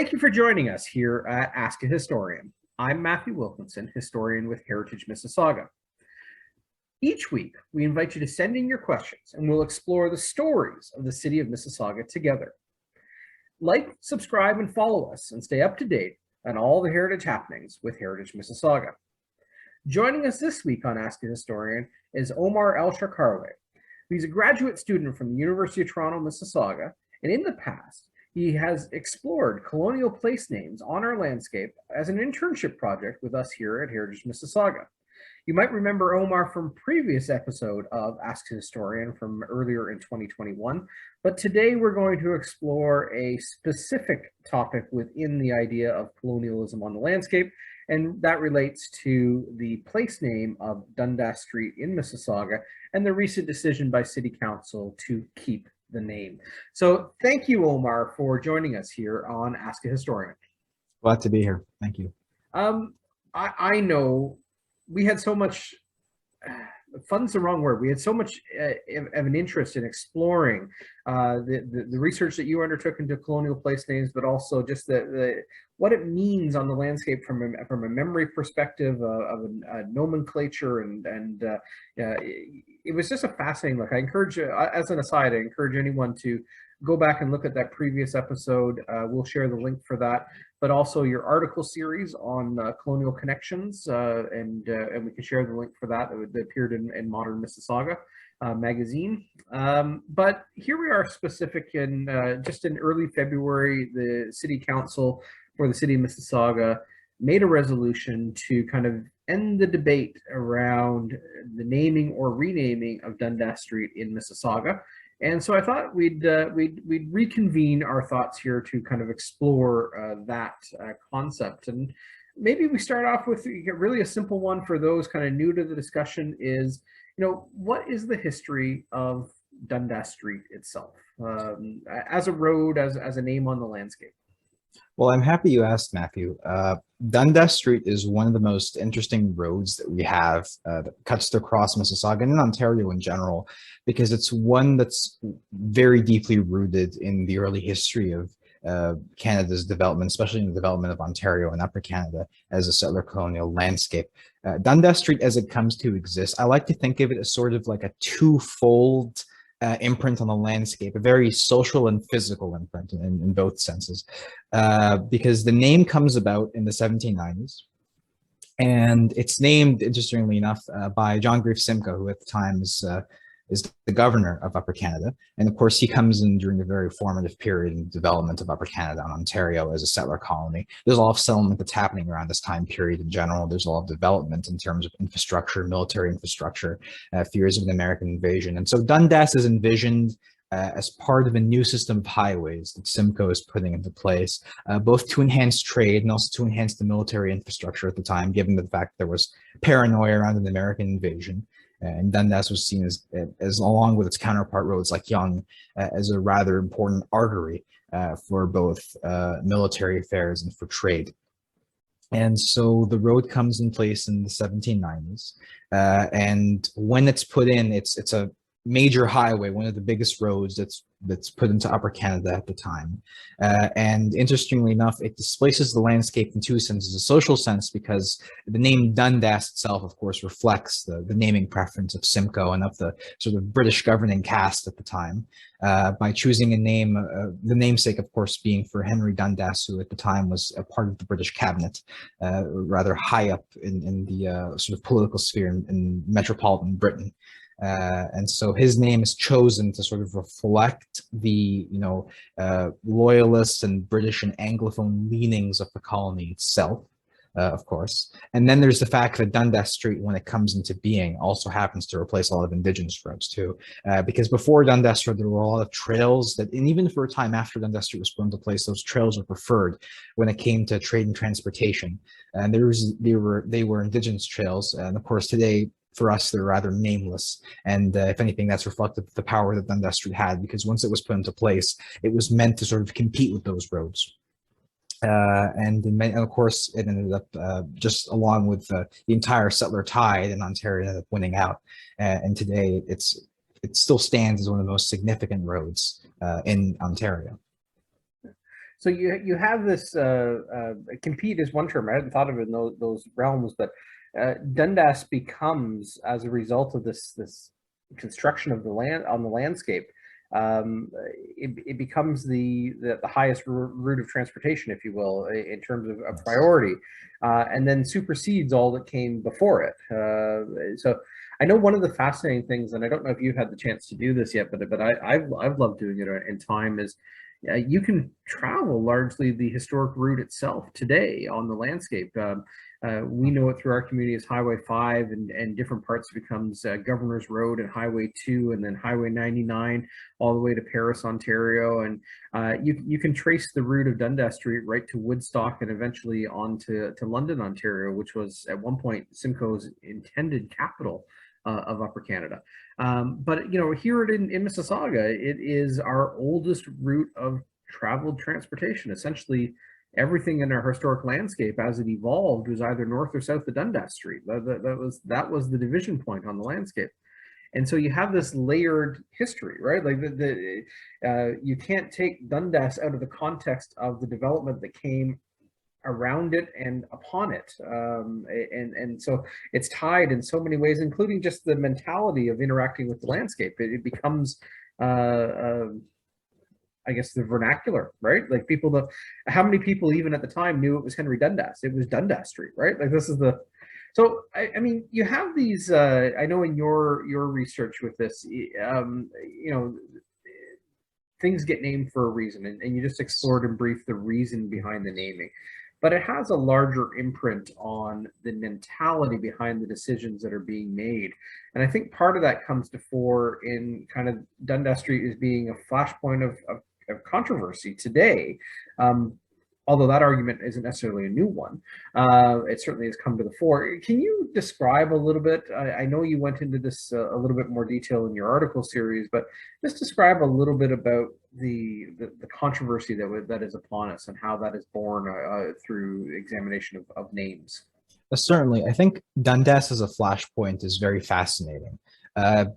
Thank you for joining us here at Ask a Historian. I'm Matthew Wilkinson, historian with Heritage Mississauga. Each week, we invite you to send in your questions and we'll explore the stories of the city of Mississauga together. Like, subscribe, and follow us and stay up to date on all the heritage happenings with Heritage Mississauga. Joining us this week on Ask a Historian is Omar El Sharkawy. He's a graduate student from the University of Toronto, Mississauga, and in the past, he has explored colonial place names on our landscape as an internship project with us here at Heritage Mississauga. You might remember Omar from previous episode of Ask a Historian from earlier in 2021, but today we're going to explore a specific topic within the idea of colonialism on the landscape, and that relates to the place name of Dundas Street in Mississauga and the recent decision by City Council to keep the name. So thank you, Omar, for joining us here on Ask a Historian. Glad to be here. Thank you. I know we had so much, fun's the wrong word, we had so much of an interest in exploring the research that you undertook into colonial place names, but also just what it means on the landscape from a memory perspective of a nomenclature, and it was just a fascinating look. I encourage, as an aside, I encourage anyone to go back and look at that previous episode. We'll share the link for that, but also your article series on colonial connections, and we can share the link for that. That appeared in Modern Mississauga magazine. But here we are, specific in just in early February, the City Council for the City of Mississauga made a resolution to kind of end the debate around the naming or renaming of Dundas Street in Mississauga. And so I thought we'd reconvene our thoughts here to kind of explore that concept. And maybe we start off with really a simple one for those kind of new to the discussion is, what is the history of Dundas Street itself as a road, as a name on the landscape? Well, I'm happy you asked, Matthew. Dundas Street is one of the most interesting roads that we have that cuts across Mississauga and in Ontario in general, because it's one that's very deeply rooted in the early history of Canada's development, especially in the development of Ontario and Upper Canada as a settler colonial landscape. Dundas Street, as it comes to exist, I like to think of it as sort of like a twofold imprint on the landscape, a very social and physical imprint in both senses, because the name comes about in the 1790s, and it's named, interestingly enough, by John Grieve Simcoe, who at the time is the governor of Upper Canada. And of course, he comes in during a very formative period in the development of Upper Canada and Ontario as a settler colony. There's a lot of settlement that's happening around this time period in general. There's a lot of development in terms of infrastructure, military infrastructure, fears of an American invasion. And so Dundas is envisioned as part of a new system of highways that Simcoe is putting into place, both to enhance trade and also to enhance the military infrastructure at the time, given the fact there was paranoia around an American invasion. And Dundas was seen as along with its counterpart roads like Yonge, as a rather important artery for both military affairs and for trade. And so the road comes in place in the 1790s. And when it's put in, it's a major highway, one of the biggest roads that's put into Upper Canada at the time. And interestingly enough, it displaces the landscape in two senses: a social sense, because the name Dundas itself, of course, reflects the naming preference of Simcoe and of the sort of British governing caste at the time, by choosing a name, the namesake, of course, being for Henry Dundas, who at the time was a part of the British cabinet, rather high up in the sort of political sphere in metropolitan Britain. And so his name is chosen to sort of reflect the, loyalist and British and Anglophone leanings of the colony itself, of course. And then there's the fact that Dundas Street, when it comes into being, also happens to replace a lot of Indigenous roads too. Because before Dundas Street, there were a lot of trails that, and even for a time after Dundas Street was put into place, those trails were preferred when it came to trade and transportation. And they were Indigenous trails. And of course, today, for us, they're rather nameless. And if anything, that's reflective of the power that Dundas Street had, because once it was put into place, it was meant to sort of compete with those roads. And of course, it ended up just along with the entire settler tide in Ontario ended up winning out. And today, it still stands as one of the most significant roads in Ontario. So you have this compete is one term. I hadn't thought of it in those realms, but Dundas becomes, as a result of this construction of the land on the landscape, it becomes the highest route of transportation, if you will, in terms of a priority, and then supersedes all that came before it. So I know one of the fascinating things, and I don't know if you've had the chance to do this yet, but I've loved doing it in time, is you can travel largely the historic route itself today on the landscape. We know it through our community as Highway 5, and different parts becomes Governor's Road and Highway 2, and then Highway 99 all the way to Paris, Ontario. And you can trace the route of Dundas Street right to Woodstock and eventually on to London, Ontario, which was at one point Simcoe's intended capital of Upper Canada. But here in Mississauga, it is our oldest route of traveled transportation. Essentially, everything in our historic landscape as it evolved was either north or south of Dundas Street. That was the division point on the landscape. And so you have this layered history, right? Like you can't take Dundas out of the context of the development that came around it and upon it, and so it's tied in so many ways, including just the mentality of interacting with the landscape. It becomes I guess the vernacular, right? Like how many people even at the time knew it was Henry Dundas? It was Dundas Street, right? Like this is so I mean, you have these I know in your research with this, things get named for a reason, and you just explored in brief the reason behind the naming. But it has a larger imprint on the mentality behind the decisions that are being made. And I think part of that comes to fore in kind of Dundas Street as being a flashpoint of controversy today. Although that argument isn't necessarily a new one, it certainly has come to the fore. Can you describe a little bit? I know you went into this a little bit more detail in your article series, but just describe a little bit about the controversy that is upon us and how that is born through examination of names. Certainly, I think Dundas as a flashpoint is very fascinating.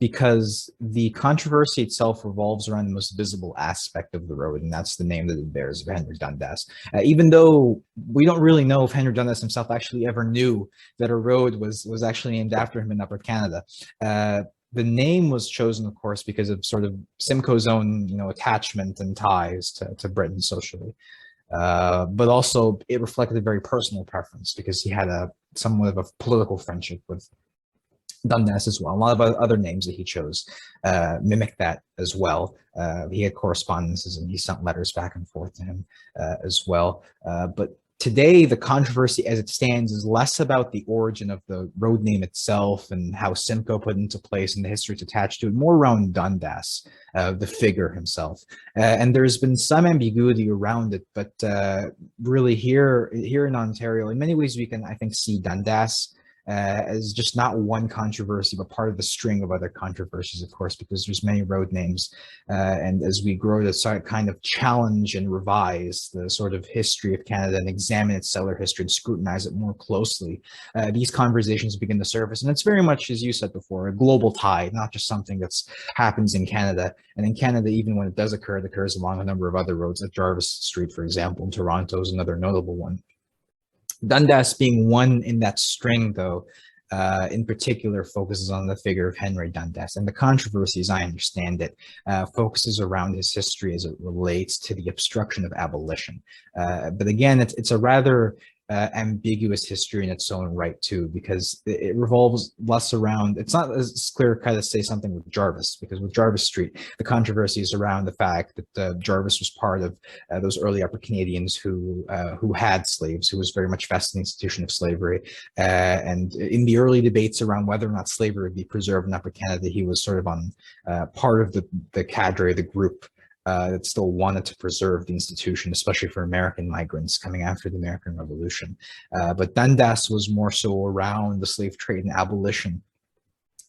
Because the controversy itself revolves around the most visible aspect of the road, and that's the name that it bears of Henry Dundas. Even though we don't really know if Henry Dundas himself actually ever knew that a road was actually named after him in Upper Canada. The name was chosen, of course, because of sort of Simcoe's own, attachment and ties to Britain socially. But also it reflected a very personal preference because he had somewhat of a political friendship with Dundas as well. A lot of other names that he chose mimic that as well. He had correspondences and he sent letters back and forth to him as well. But today, the controversy as it stands is less about the origin of the road name itself and how Simcoe put it into place and the history it's attached to it, more around Dundas, the figure himself. And there's been some ambiguity around it, but really here in Ontario, in many ways, we can, I think, see Dundas as just not one controversy, but part of the string of other controversies, of course, because there's many road names. And as we grow to sort of kind of challenge and revise the sort of history of Canada and examine its settler history and scrutinize it more closely, these conversations begin to surface. And it's very much, as you said before, a global tide, not just something that happens in Canada. And in Canada, even when it does occur, it occurs along a number of other roads, like Jarvis Street, for example, in Toronto is another notable one. Dundas being one in that string, though, in particular focuses on the figure of Henry Dundas. And the controversy, as I understand it, focuses around his history as it relates to the obstruction of abolition. But again, it's a rather ambiguous history in its own right too, because it revolves less around, it's not as clear cut as say something with Jarvis, because with Jarvis Street, the controversy is around the fact that Jarvis was part of those early Upper Canadians who had slaves, who was very much vested in the institution of slavery. And in the early debates around whether or not slavery would be preserved in Upper Canada, he was sort of on part of the cadre, the group that still wanted to preserve the institution, especially for American migrants coming after the American Revolution. But Dundas was more so around the slave trade and abolition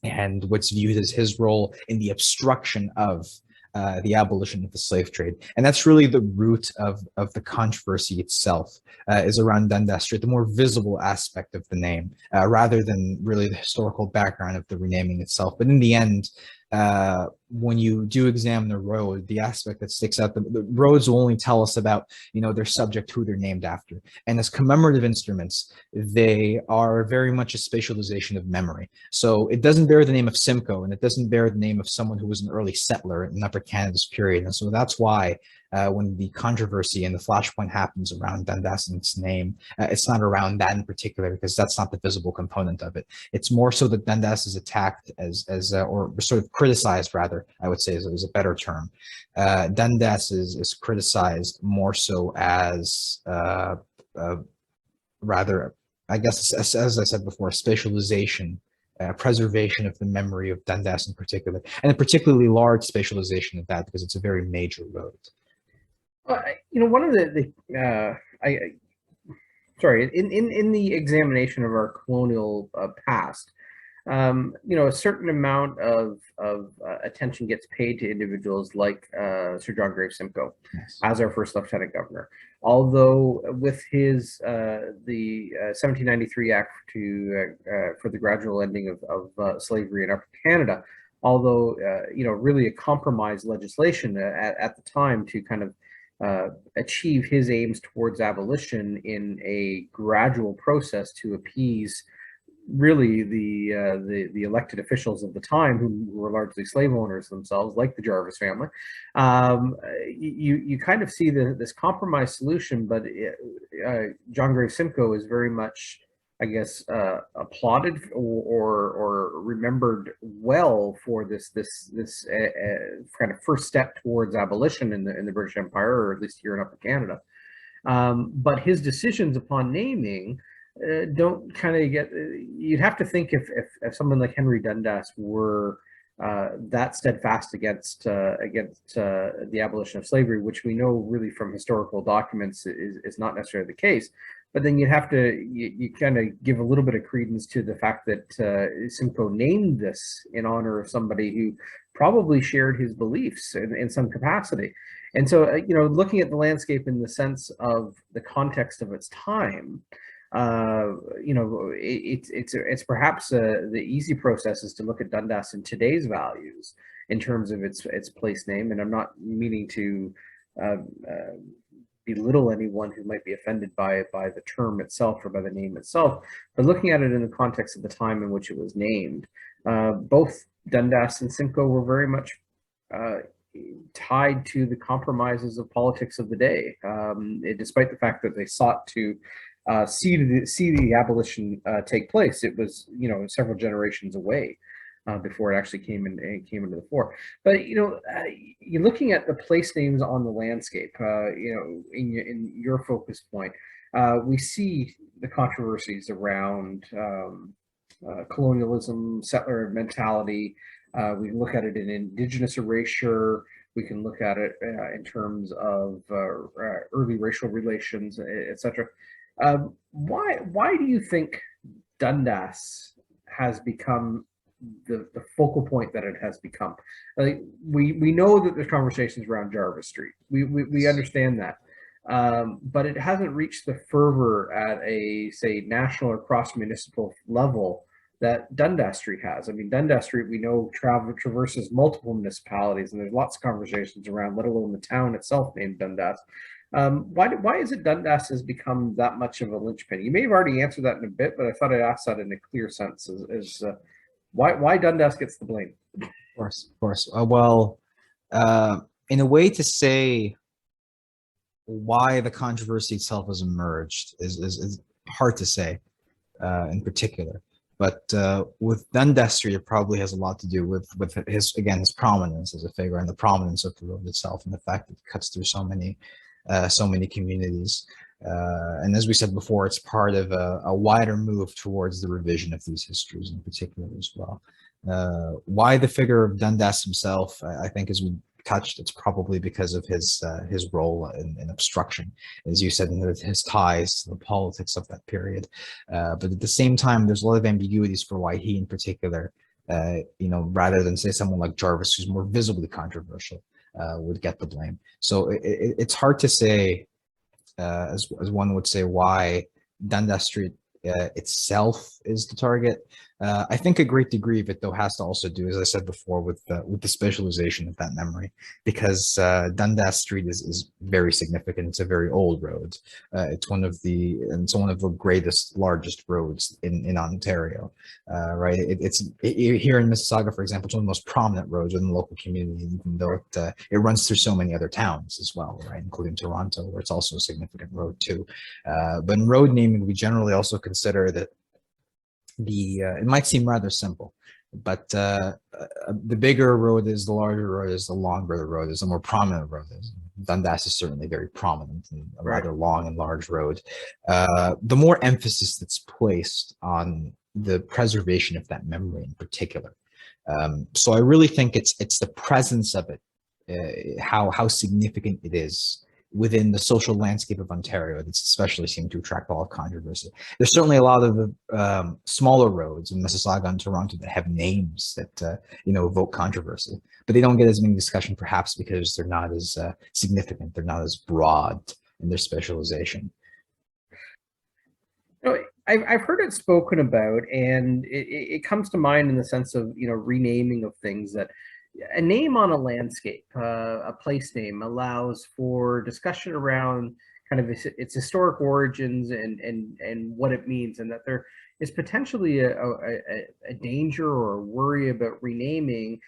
and what's viewed as his role in the obstruction of the abolition of the slave trade. And that's really the root of the controversy itself, is around Dundas Street, the more visible aspect of the name, rather than really the historical background of the renaming itself. But in the end, when you do examine the road, the aspect that sticks out, the roads will only tell us about, their subject, who they're named after. And as commemorative instruments, they are very much a spatialization of memory. So it doesn't bear the name of Simcoe, and it doesn't bear the name of someone who was an early settler in Upper Canada's period. And so that's why when the controversy and the flashpoint happens around Dundas and its name, it's not around that in particular, because that's not the visible component of it. It's more so that Dundas is attacked or sort of criticized, rather, I would say is a better term. Dundas is criticized more so as rather, I guess, as I said before, spatialization, preservation of the memory of Dundas in particular, and a particularly large spatialization of that, because it's a very major road. One of in the examination of our colonial past, a certain amount of attention gets paid to individuals like Sir John Graves Simcoe as our first lieutenant governor. Although with his the 1793 Act for the gradual ending of slavery in Upper Canada, although really a compromise legislation at the time to kind of achieve his aims towards abolition in a gradual process to appease really the elected officials of the time, who were largely slave owners themselves, like the Jarvis family. You kind of see this compromise solution, but John Graves Simcoe is very much, I guess, applauded or remembered well for this kind of first step towards abolition in the British Empire, or at least here in Upper Canada. But his decisions upon naming don't kind of get. You'd have to think if someone like Henry Dundas were that steadfast against the abolition of slavery, which we know really from historical documents is not necessarily the case. But then you'd have to you kind of give a little bit of credence to the fact that Simcoe named this in honor of somebody who probably shared his beliefs in some capacity. And so, looking at the landscape in the sense of the context of its time, it's perhaps the easy process is to look at Dundas in today's values in terms of its place name. And I'm not meaning to belittle anyone who might be offended by the term itself or by the name itself, but looking at it in the context of the time in which it was named, both Dundas and Simcoe were very much tied to the compromises of politics of the day, despite the fact that they sought to see the abolition take place. It was several generations away before it actually came into the fore. But you're looking at the place names on the landscape. In your focus point, we see the controversies around colonialism, settler mentality. We can look at it in Indigenous erasure. We can look at it in terms of early racial relations, etc. Why do you think Dundas has become the focal point that it has become? We know that there's conversations around Jarvis Street. We understand that, but it hasn't reached the fervor at a, say, national or cross municipal level that Dundas Street has. I mean, Dundas Street, we know, traverses multiple municipalities, and there's lots of conversations around, let alone the town itself named Dundas. Why is it Dundas has become that much of a linchpin? You may have already answered that in a bit, but I thought I'd ask that in a clear sense. Why Dundas gets the blame? Of course. In a way to say why the controversy itself has emerged is hard to say in particular. But with Dundas Street, it probably has a lot to do with his prominence as a figure, and the prominence of the road itself, and the fact that it cuts through so many communities. And as we said before, it's part of a wider move towards the revision of these histories in particular as well. Why the figure of Dundas himself, I think, as we touched, it's probably because of his role in obstruction, as you said, his ties to the politics of that period. But at the same time, there's a lot of ambiguities for why he in particular, rather than say someone like Jarvis, who's more visibly controversial, would get the blame. So it's hard to say, as one would say, why Dundas Street itself is the target. I think a great degree of it, though, has to also do, as I said before, with the specialization of that memory, because Dundas Street is very significant. It's a very old road. It's one of the greatest, largest roads in Ontario, right? Here in Mississauga, for example, it's one of the most prominent roads in the local community, even though it runs through so many other towns as well, right, including Toronto, where it's also a significant road too. But in road naming, we generally also consider that it might seem rather simple, but the bigger a road is, the larger road is, the longer the road is, the more prominent road is. Dundas is certainly very prominent and a rather long and large road. The more emphasis that's placed on the preservation of that memory in particular. So I really think it's the presence of it, how significant it is within the social landscape of Ontario that's especially seemed to attract a lot of controversy. There's certainly a lot of smaller roads in Mississauga and Toronto that have names that evoke controversy, but they don't get as many discussion, perhaps because they're not as significant, they're not as broad in their specialization. I've heard it spoken about, and it comes to mind in the sense of renaming of things, that a name on a landscape, a place name, allows for discussion around kind of its historic origins and what it means, and that there is potentially a danger or a worry about renaming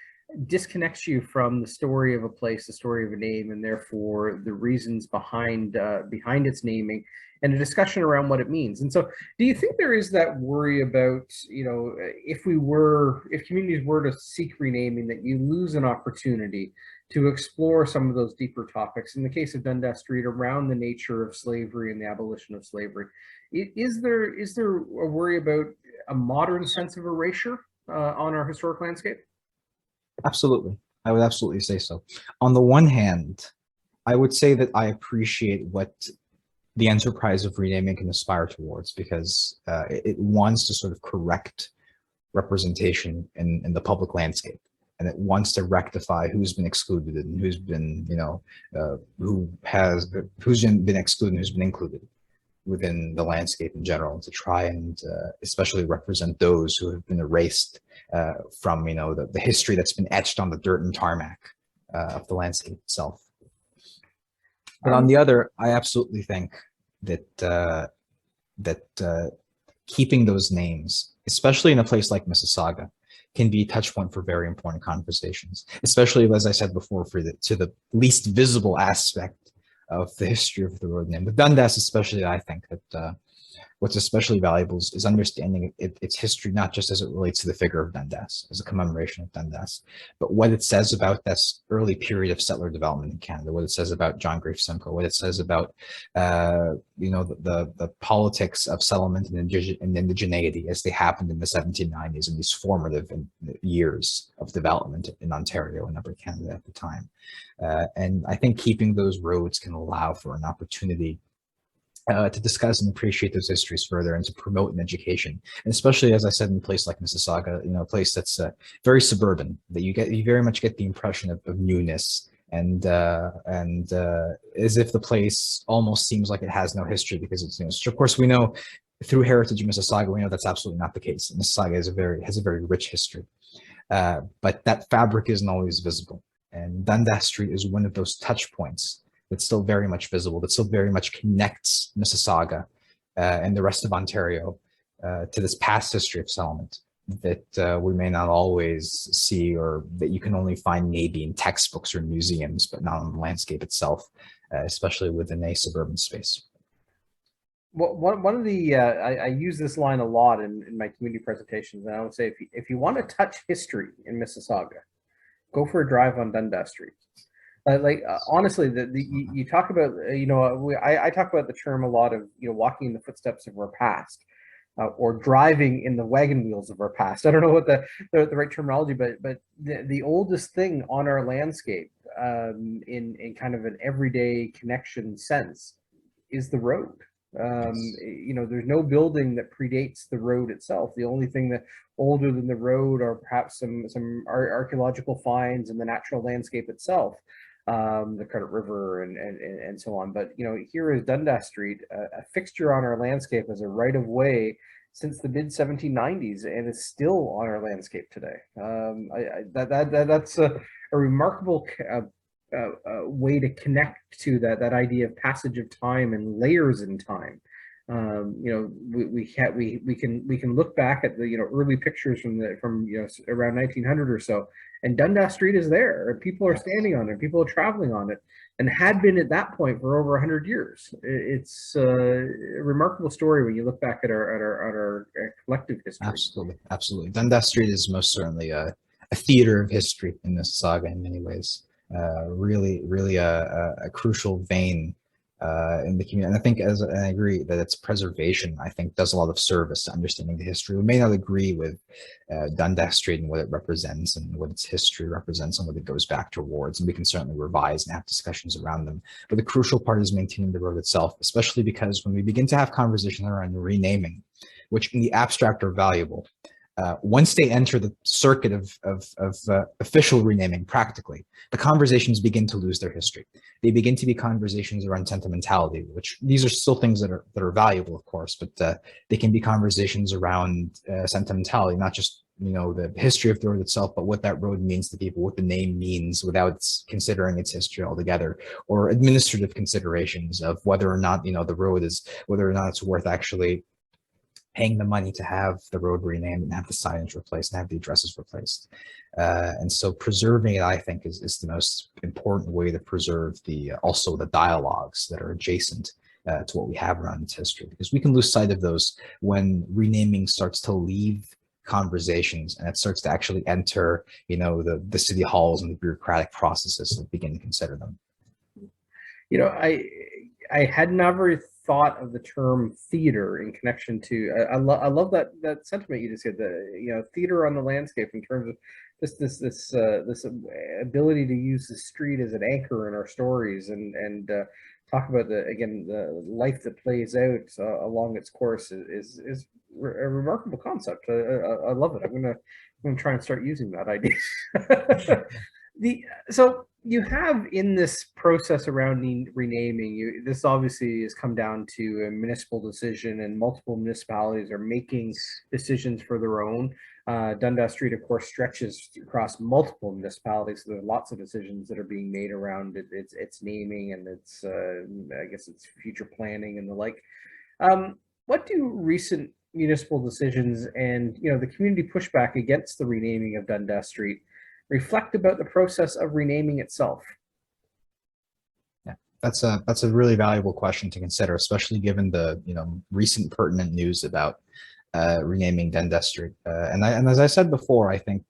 disconnects you from the story of a place, the story of a name, and therefore the reasons behind its naming, and a discussion around what it means. And so, do you think there is that worry about, if communities were to seek renaming, that you lose an opportunity to explore some of those deeper topics? In the case of Dundas Street, around the nature of slavery and the abolition of slavery, is there a worry about a modern sense of erasure on our historic landscape? Absolutely. I would absolutely say so. On the one hand, I would say that I appreciate what the enterprise of renaming can aspire towards, because it wants to sort of correct representation in the public landscape, and it wants to rectify who's been excluded and who's been been excluded and who's been included within the landscape in general, to try and especially represent those who have been erased from the history that's been etched on the dirt and tarmac of the landscape itself. But on the other, I absolutely think that keeping those names, especially in a place like Mississauga, can be a touch point for very important conversations, especially, as I said before, to the least visible aspect of the history of the road name. With Dundas especially, I think that what's especially valuable is understanding its history, not just as it relates to the figure of Dundas, as a commemoration of Dundas, but what it says about this early period of settler development in Canada, what it says about John Grief Simcoe, what it says about the politics of settlement and indigeneity as they happened in the 1790s, and these formative years of development in Ontario and Upper Canada at the time. And I think keeping those roads can allow for an opportunity to discuss and appreciate those histories further, and to promote an education. And especially, as I said, in a place like Mississauga, a place that's very suburban, that you very much get the impression of newness, and as if the place almost seems like it has no history, because it's of course, we know through Heritage of Mississauga, we know that's absolutely not the case. Mississauga has a very rich history, but that fabric isn't always visible. And Dundas Street is one of those touch points that's still very much visible, that still very much connects Mississauga and the rest of Ontario to this past history of settlement that we may not always see, or that you can only find maybe in textbooks or museums, but not on the landscape itself, especially within a suburban space. Well, one of the I use this line a lot in my community presentations, and I would say, if you want to touch history in Mississauga, go for a drive on Dundas Street. Honestly, you talk about, I talk about the term a lot of, walking in the footsteps of our past, or driving in the wagon wheels of our past. I don't know what the right terminology, but the oldest thing on our landscape, in kind of an everyday connection sense, is the road. There's no building that predates the road itself. The only thing that older than the road are perhaps some archaeological finds in the natural landscape itself, the Credit River and so on. But here is Dundas Street, a fixture on our landscape as a right of way since the mid 1790s, and is still on our landscape today. That's a remarkable way to connect to that idea of passage of time and layers in time. You know, we can look back at the, you know, early pictures from you know, around 1900 or so, and Dundas Street is there, and people are standing on it, people are traveling on it, and had been at that point for over 100 years. It's a remarkable story when you look back at our collective history. Absolutely, absolutely. Dundas Street is most certainly a theater of history in Mississauga in many ways. Really a crucial vein in the community. And I think, and I agree that its preservation, I think, does a lot of service to understanding the history. We may not agree with Dundas Street and what it represents and what its history represents and what it goes back towards, and we can certainly revise and have discussions around them. But the crucial part is maintaining the road itself, especially because when we begin to have conversations around renaming, which in the abstract are valuable, once they enter the circuit of official renaming, practically, the conversations begin to lose their history. They begin to be conversations around sentimentality, which these are still things that are valuable, of course, but they can be conversations around sentimentality, not just, you know, the history of the road itself, but what that road means to people, what the name means without considering its history altogether, or administrative considerations of whether or not, you know, the road is, whether or not it's worth actually paying the money to have the road renamed and have the signage replaced and have the addresses replaced. And so preserving it, I think, is the most important way to preserve also the dialogues that are adjacent to what we have around its history, because we can lose sight of those when renaming starts to leave conversations and it starts to actually enter, you know, the city halls and the bureaucratic processes that begin to consider them. You know, I had never thought of the term theater in connection to, I love that sentiment you just said, the, you know, theater on the landscape, in terms of this ability to use the street as an anchor in our stories, and talk about the life that plays out along its course is a remarkable concept. I love it. I'm gonna try and start using that idea. So you have, in this process around renaming, this obviously has come down to a municipal decision, and multiple municipalities are making decisions for their own. Dundas Street, of course, stretches across multiple municipalities, so there are lots of decisions that are being made around its naming and its, I guess, its future planning and the like. What do recent municipal decisions and, you know, the community pushback against the renaming of Dundas Street reflect about the process of renaming itself? Yeah, that's a really valuable question to consider, especially given the, you know, recent pertinent news about renaming Dundas Street. And as I said before, I think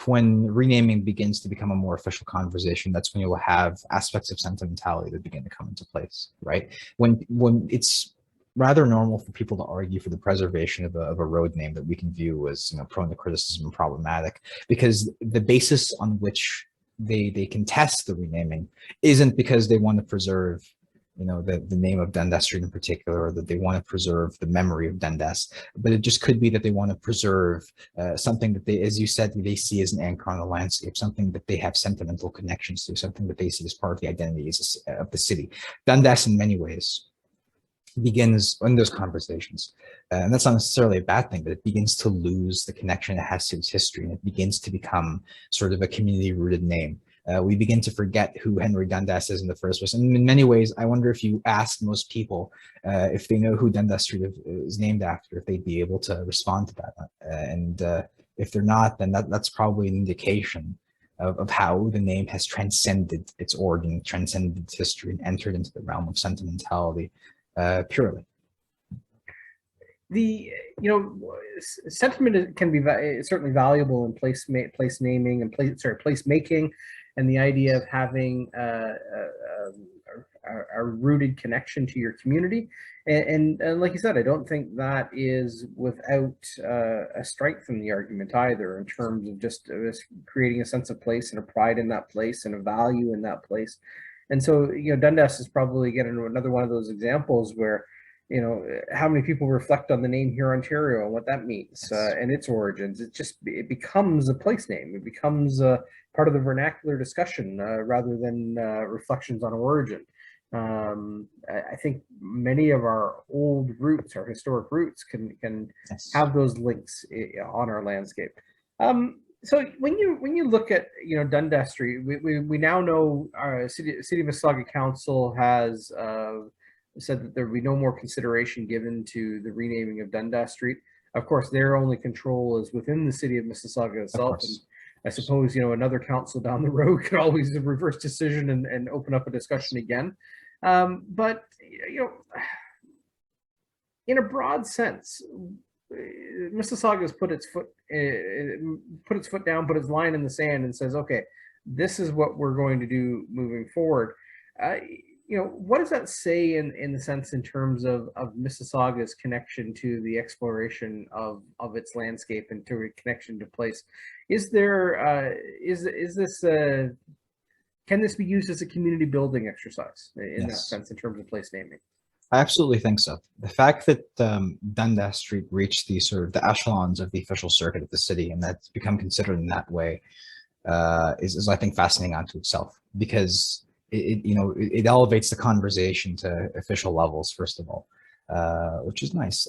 when renaming begins to become a more official conversation, that's when you'll have aspects of sentimentality that begin to come into place, right? When it's rather normal for people to argue for the preservation of a road name that we can view as, you know, prone to criticism and problematic, because the basis on which they contest the renaming isn't because they want to preserve, you know, the name of Dundas Street in particular, or that they want to preserve the memory of Dundas, but it just could be that they want to preserve something that they, as you said, they see as an anchor on the landscape, something that they have sentimental connections to, something that they see as part of the identity of the city. Dundas, in many ways, begins in those conversations, and that's not necessarily a bad thing, but it begins to lose the connection it has to its history, and it begins to become sort of a community-rooted name. We begin to forget who Henry Dundas is in the first place, and in many ways, I wonder if you ask most people if they know who Dundas Street is named after, if they'd be able to respond to that, and if they're not, then that's probably an indication of how the name has transcended its origin, transcended its history, and entered into the realm of sentimentality. Purely. Sentiment can be certainly valuable in place naming and place making, and the idea of having a rooted connection to your community. And like you said, I don't think that is without a strength in the argument either, in terms of just creating a sense of place and a pride in that place and a value in that place. And so, you know, Dundas is probably getting another one of those examples where, you know, how many people reflect on the name here, Ontario, and what that means and its origins. It becomes a place name. It becomes part of the vernacular discussion rather than reflections on origin. I think many of our old roots, our historic roots, can Yes. have those links on our landscape. So when you look at Dundas Street, we now know our city of Mississauga Council has said that there will be no more consideration given to the renaming of Dundas Street. Of course, their only control is within the city of Mississauga itself. And I suppose another council down the road could always reverse decision and open up a discussion again. But in a broad sense, Mississauga has put its foot down, put its line in the sand, and says, "Okay, this is what we're going to do moving forward." What does that say in the sense in terms of Mississauga's connection to the exploration of its landscape and to a connection to place? Is there is this can this be used as a community building exercise in that sense in terms of place naming? I absolutely think so. The fact that Dundas Street reached the the echelons of the official circuit of the city, and that's become considered in that way, is I think fascinating unto itself, because it elevates the conversation to official levels, first of all, which is nice.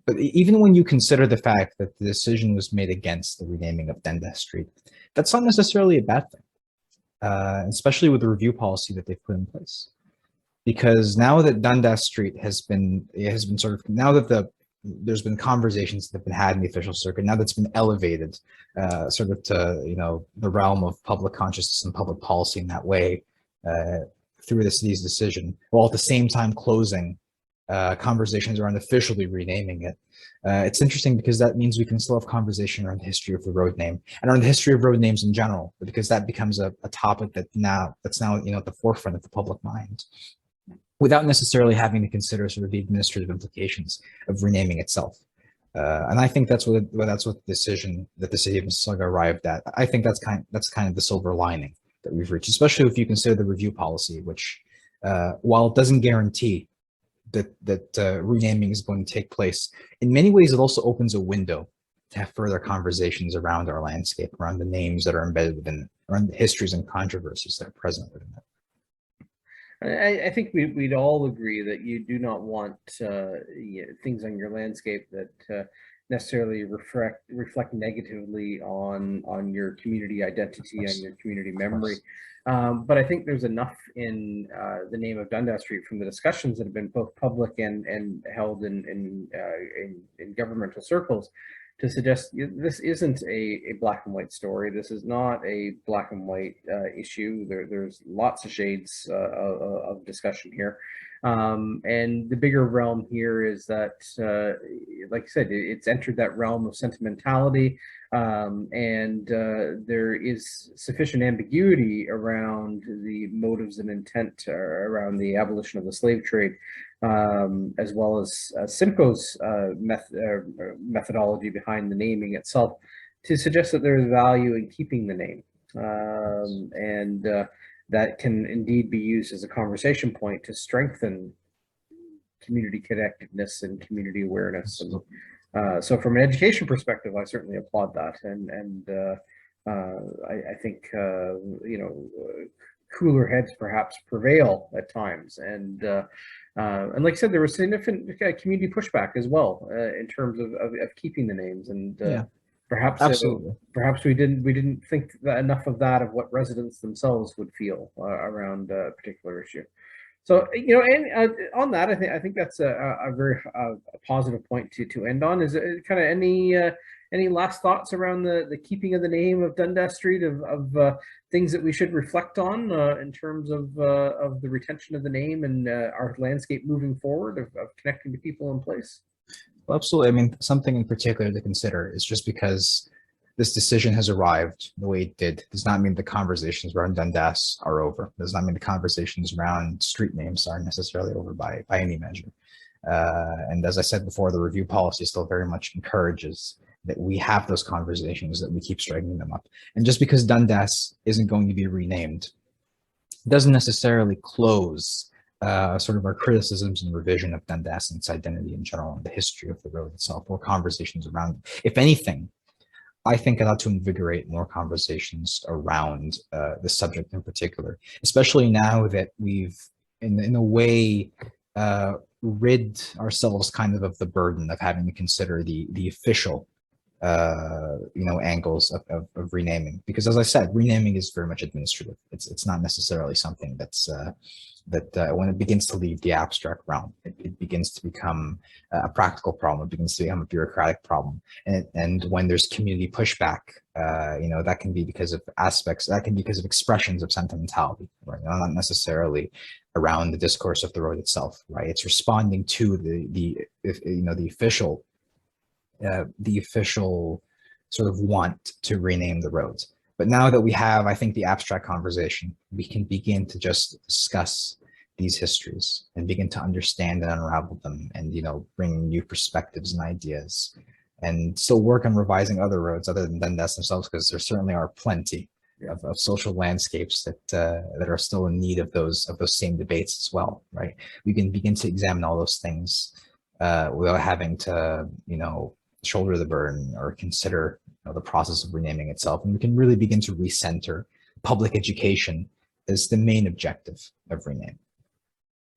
But even when you consider the fact that the decision was made against the renaming of Dundas Street, that's not necessarily a bad thing, especially with the review policy that they've put in place. Because now that Dundas Street has been now that there's been conversations that have been had in the official circuit, now that's been elevated to the realm of public consciousness and public policy in that way, through the city's decision, while at the same time closing conversations around officially renaming it. It's interesting because that means we can still have conversation around the history of the road name and around the history of road names in general, because that becomes a topic that's now at the forefront of the public mind, without necessarily having to consider the administrative implications of renaming itself. And I think that's what the decision that the city of Mississauga arrived at. I think that's kind of the silver lining that we've reached, especially if you consider the review policy, which, while it doesn't guarantee that renaming is going to take place, in many ways it also opens a window to have further conversations around our landscape, around the names that are embedded within it, around the histories and controversies that are present within it. I think we'd all agree that you do not want things on your landscape that necessarily reflect negatively on your community identity and your community memory. But I think there's enough in the name of Dundas Street from the discussions that have been both public and held in governmental circles to suggest this isn't a black and white story. This is not a black and white issue. There's lots of shades of discussion here. And the bigger realm here is that, like I said, it's entered that realm of sentimentality, and there is sufficient ambiguity around the motives and intent around the abolition of the slave trade, as well as Simcoe's methodology behind the naming itself, to suggest that there is value in keeping the name, and that can indeed be used as a conversation point to strengthen community connectedness and community awareness. And so from an education perspective, I certainly applaud that. And I think, cooler heads perhaps prevail at times. And like I said, there was significant community pushback as well in terms of keeping the names. And perhaps perhaps we didn't think that enough of what residents themselves would feel around a particular issue. So and on that, I think that's a very positive point to end on. Is it kind of any last thoughts around the keeping of the name of Dundas Street, of things that we should reflect on in terms of the retention of the name and our landscape moving forward, of connecting to people in place? Well, absolutely. I mean, something in particular to consider is just because this decision has arrived the way it did does not mean the conversations around Dundas are over. Does not mean the conversations around street names are necessarily over by any measure. And as I said before, the review policy still very much encourages that we have those conversations, that we keep striking them up. And just because Dundas isn't going to be renamed doesn't necessarily close our criticisms and revision of Dundas and its identity in general, and the history of the road itself, or conversations around it. If anything, I think it ought to invigorate more conversations around the subject in particular, especially now that we've in a way, rid ourselves kind of the burden of having to consider the official angles of renaming, because as I said, renaming is very much administrative. It's not necessarily something that's that when it begins to leave the abstract realm, it begins to become a practical problem. It begins to become a bureaucratic problem. And when there's community pushback, that can be because of expressions of sentimentality, right? Not necessarily around the discourse of the road itself, right? It's responding to the official sort of want to rename the roads. But now that we have, I think, the abstract conversation, we can begin to just discuss these histories and begin to understand and unravel them, and bring new perspectives and ideas, and still work on revising other roads other than Dundas themselves, because there certainly are plenty of social landscapes that are still in need of those same debates as well, right? We can begin to examine all those things without having to shoulder the burden or consider the process of renaming itself, and we can really begin to recenter public education as the main objective of renaming.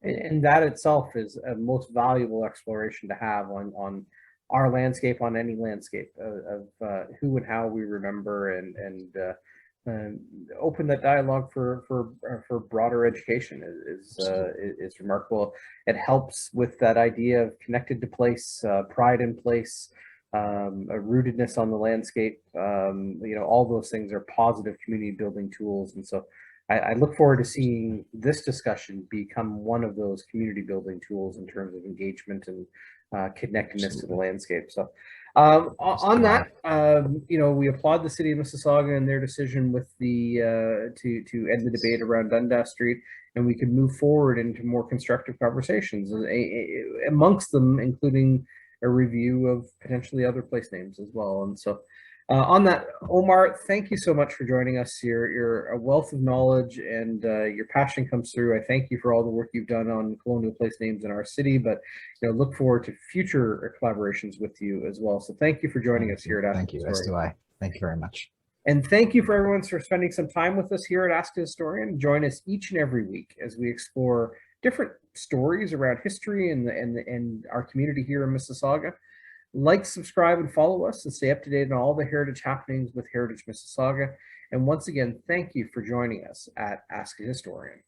And that itself is a most valuable exploration to have on our landscape, on any landscape, of who and how we remember, and open that dialogue for broader education is remarkable. It helps with that idea of connected to place, pride in place, a rootedness on the landscape. All those things are positive community building tools, and so I look forward to seeing this discussion become one of those community building tools in terms of engagement and connectedness to the landscape. So on that, we applaud the city of Mississauga and their decision with the to end the debate around Dundas Street, and we can move forward into more constructive conversations, amongst them including a review of potentially other place names as well. And so on that, Omar, thank you so much for joining us. You're a wealth of knowledge, and your passion comes through. I thank you for all the work you've done on colonial place names in our city, but look forward to future collaborations with you as well. So thank you for joining us here at Ask a Historian. Thank you, as do I. Thank you very much. And thank you for everyone for spending some time with us here at Ask a Historian. Join us each and every week as we explore different stories around history and our community here in Mississauga. Like, subscribe, and follow us and stay up to date on all the heritage happenings with Heritage Mississauga. And once again, thank you for joining us at Ask a Historian.